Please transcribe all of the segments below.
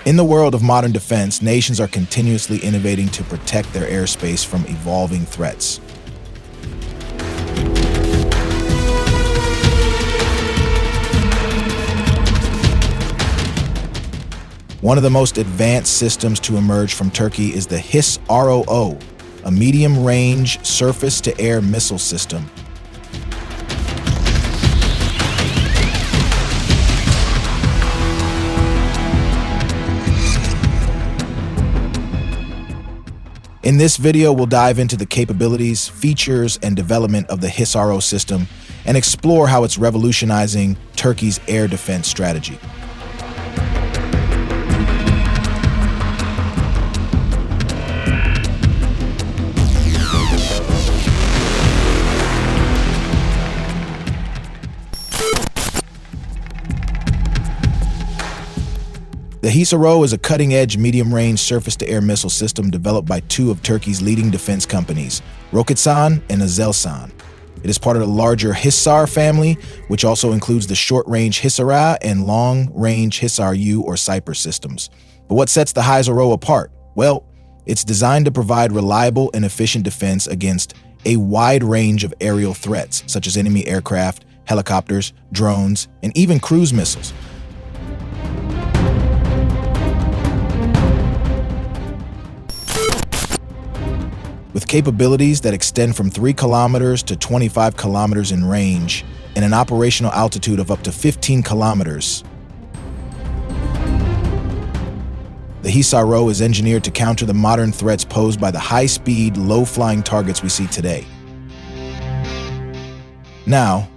In the world of modern defense, nations are continuously innovating to protect their airspace from evolving threats. One of the most advanced systems to emerge from Turkey is the HİSAR-O, a medium-range surface-to-air missile system. In this video, we'll dive into the capabilities, features, and development of the HİSAR-O system and explore how it's revolutionizing Turkey's air defense strategy. The HİSAR-O is a cutting-edge, medium-range surface-to-air missile system developed by two of Turkey's leading defense companies, Roketsan and Aselsan. It is part of the larger HİSAR family, which also includes the short-range HİSAR-A and long-range HİSAR-U or Cypress systems. But what sets the HİSAR-O apart? Well, it's designed to provide reliable and efficient defense against a wide range of aerial threats, such as enemy aircraft, helicopters, drones, and even cruise missiles. With capabilities that extend from 3 kilometers to 25 kilometers in range and an operational altitude of up to 15 kilometers, the HİSAR-O is engineered to counter the modern threats posed by the high-speed, low-flying targets we see today. Now,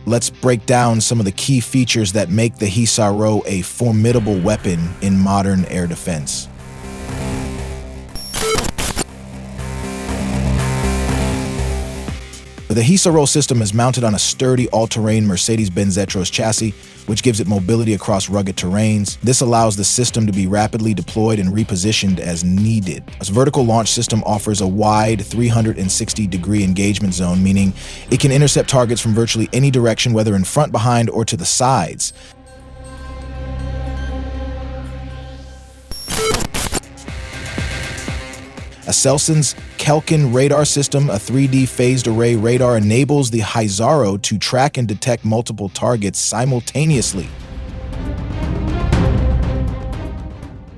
let's break down some of the key features that make the HİSAR-O a formidable weapon in modern air defense. The HİSAR-O system is mounted on a sturdy all-terrain Mercedes-Benz Zetros chassis, which gives it mobility across rugged terrains. This allows the system to be rapidly deployed and repositioned as needed. This vertical launch system offers a wide 360-degree engagement zone, meaning it can intercept targets from virtually any direction, whether in front, behind, or to the sides. Aselsan's Kalkan radar system, a 3D phased array radar, enables the HİSAR-O to track and detect multiple targets simultaneously.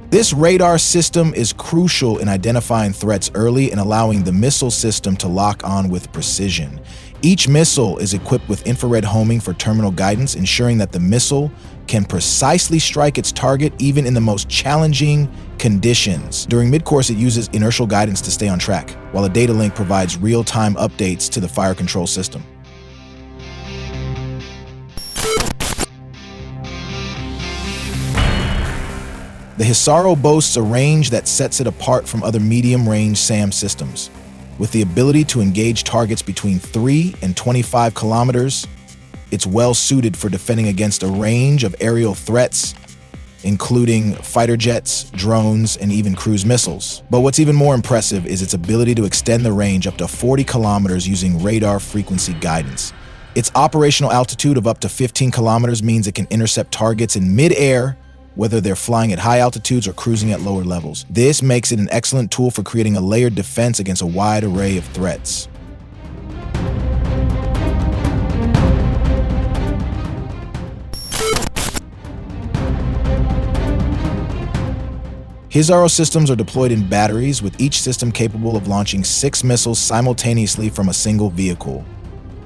This radar system is crucial in identifying threats early and allowing the missile system to lock on with precision. Each missile is equipped with infrared homing for terminal guidance, ensuring that the missile can precisely strike its target even in the most challenging conditions. During mid-course, it uses inertial guidance to stay on track, while a data link provides real-time updates to the fire control system. The HİSAR-O boasts a range that sets it apart from other medium-range SAM systems. With the ability to engage targets between 3 and 25 kilometers, it's well-suited for defending against a range of aerial threats, including fighter jets, drones, and even cruise missiles. But what's even more impressive is its ability to extend the range up to 40 kilometers using radar frequency guidance. Its operational altitude of up to 15 kilometers means it can intercept targets in mid-air, whether they're flying at high altitudes or cruising at lower levels. This makes it an excellent tool for creating a layered defense against a wide array of threats. HİSAR-O systems are deployed in batteries, with each system capable of launching 6 missiles simultaneously from a single vehicle.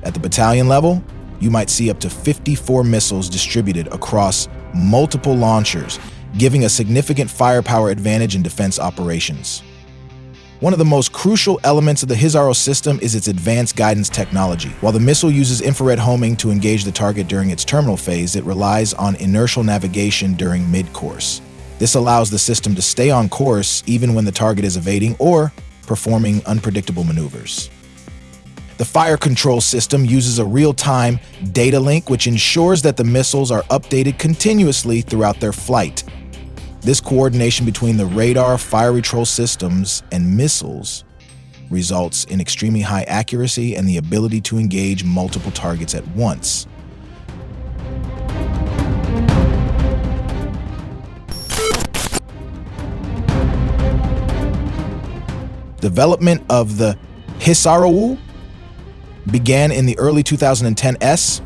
At the battalion level, you might see up to 54 missiles distributed across multiple launchers, giving a significant firepower advantage in defense operations. One of the most crucial elements of the HİSAR-O system is its advanced guidance technology. While the missile uses infrared homing to engage the target during its terminal phase, it relies on inertial navigation during mid-course. This allows the system to stay on course even when the target is evading or performing unpredictable maneuvers. The fire control system uses a real-time data link which ensures that the missiles are updated continuously throughout their flight. This coordination between the radar, fire control systems, and missiles results in extremely high accuracy and the ability to engage multiple targets at once. Development of the HİSAR-O began in the early 2010s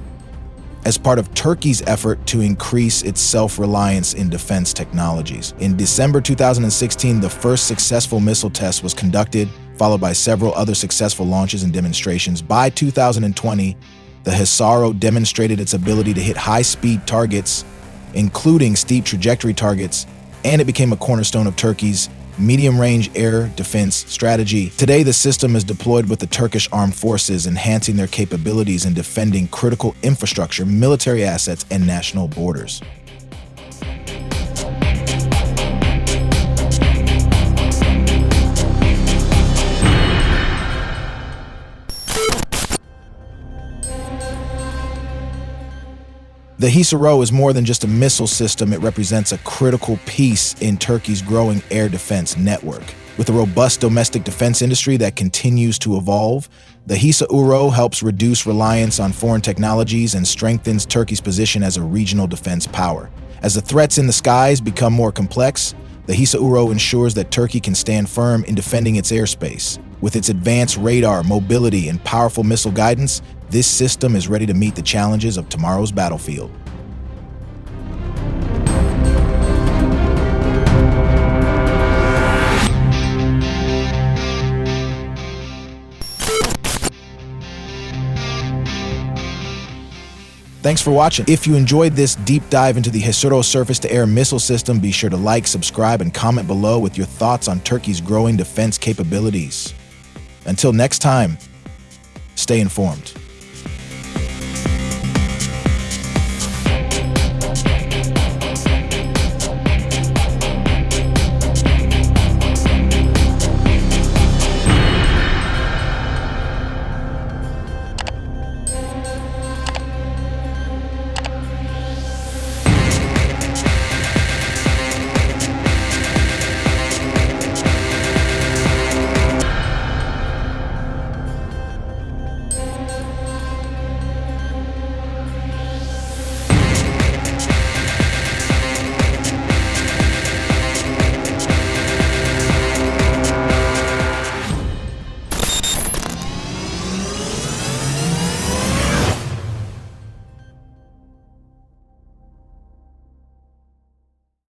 as part of Turkey's effort to increase its self-reliance in defense technologies. In December 2016, the first successful missile test was conducted, followed by several other successful launches and demonstrations. By 2020, the HİSAR-O demonstrated its ability to hit high-speed targets, including steep trajectory targets, and it became a cornerstone of Turkey's medium-range air defense strategy. Today, the system is deployed with the Turkish armed forces, enhancing their capabilities in defending critical infrastructure, military assets, and national borders. The HİSAR-O is more than just a missile system. It represents a critical piece in Turkey's growing air defense network. With a robust domestic defense industry that continues to evolve, the HİSAR-O helps reduce reliance on foreign technologies and strengthens Turkey's position as a regional defense power. As the threats in the skies become more complex, the HİSAR-O ensures that Turkey can stand firm in defending its airspace. With its advanced radar, mobility, and powerful missile guidance, this system is ready to meet the challenges of tomorrow's battlefield. Thanks for watching. If you enjoyed this deep dive into the HİSAR-O surface-to-air missile system, be sure to like, subscribe, and comment below with your thoughts on Turkey's growing defense capabilities. Until next time, stay informed.